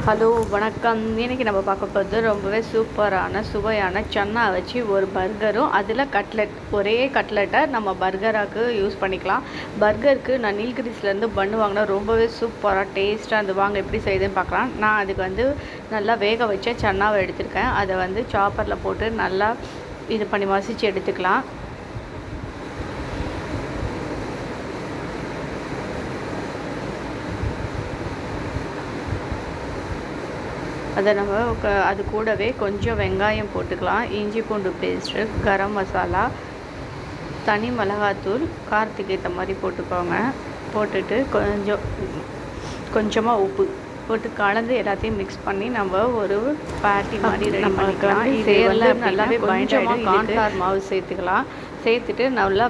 Hello வணக்கம். இன்றைக்கி நம்ம பார்க்க போகிறது ரொம்பவே சூப்பரான சுவையான சன்னா வச்சு ஒரு பர்கரும் அதில் கட்லெட், ஒரே கட்லெட்டை நம்ம பர்கராக்கு யூஸ் பண்ணிக்கலாம். பர்கருக்கு நான் நீல்கிரிஸ்லேருந்து பண்ணு வாங்கினா ரொம்பவே சூப்பராக டேஸ்ட்டாக இருந்து வாங்க எப்படி செய்யுதுன்னு பார்க்கலாம். நான் அதுக்கு நல்லா வேக வச்ச சன்னாவை எடுத்திருக்கேன். அதை சாப்பரில் போட்டு நல்லா இது பண்ணி மசிச்சு எடுத்துக்கலாம். அதை நம்ம அது கூடவே கொஞ்சம் வெங்காயம் போட்டுக்கலாம், இஞ்சி பூண்டு பேஸ்ட்டு, கரம் மசாலா, தனி மிளகாத்தூள், காரத்துக்கு ஏற்ற மாதிரி போட்டுக்கோங்க. போட்டுட்டு கொஞ்சமாக உப்பு போட்டு கலந்து எல்லாத்தையும் மிக்ஸ் பண்ணி நம்ம ஒரு பேட்டி மாதிரி ரெடி பண்ணிக்கலாம். இது நல்லாவே கொஞ்சமாக கார்ன்ஃப்ளவர் மாவு சேர்த்துக்கலாம். சேர்த்துட்டு நல்லா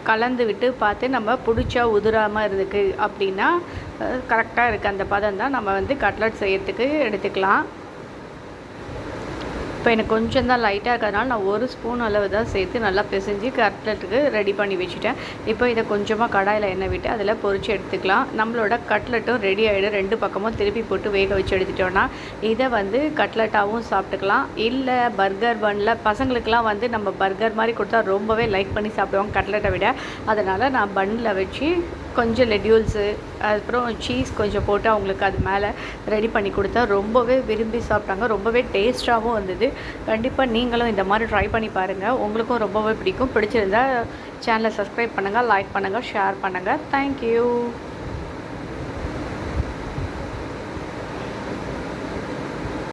கலந்து விட்டு பார்த்து நம்ம பிடிச்சா உதிராமல் இருக்குது அப்படின்னா கரெக்டாக இருக்குது அந்த பதம் தான் நம்ம கட்லட் செய்யறதுக்கு எடுத்துக்கலாம். இப்போ எனக்கு கொஞ்சம் தான் லைட்டாக இருக்கிறதுனால நான் 1 ஸ்பூன் அளவு தான் சேர்த்து நல்லா பிசைஞ்சு கட்லெட்டுக்கு ரெடி பண்ணி வச்சுட்டேன். இப்போ இதை கொஞ்சமாக கடாயில் எண்ணெய் விட்டு அதில் பொரித்து எடுத்துக்கலாம். நம்மளோட கட்லெட்டும் ரெடி ஆகிடும். 2 பக்கமும் திருப்பி போட்டு வேக வச்சு எடுத்துட்டோன்னா இதை கட்லெட்டாகவும் சாப்பிட்டுக்கலாம். இல்லை பர்கர் பன்னில் பசங்களுக்கெலாம் நம்ம பர்கர் மாதிரி கொடுத்தா ரொம்பவே லைக் பண்ணி சாப்பிடுவாங்க கட்லெட்டை விட. அதனால் நான் பன்னில் வச்சு கொஞ்சம் லெட்யூல்ஸு அதுக்கப்புறம் சீஸ் கொஞ்சம் போட்டு அவங்களுக்கு அது மேலே ரெடி பண்ணி கொடுத்தா ரொம்பவே விரும்பி சாப்பிட்டாங்க. ரொம்பவே டேஸ்ட்டாகவும் இருந்தது. கண்டிப்பாக நீங்களும் இந்த மாதிரி ட்ரை பண்ணி பாருங்கள். உங்களுக்கும் ரொம்பவே பிடிக்கும். பிடிச்சிருந்தா சேனலை சப்ஸ்கிரைப் பண்ணுங்கள், லைக் பண்ணுங்கள், ஷேர் பண்ணுங்கள். தேங்க்யூ.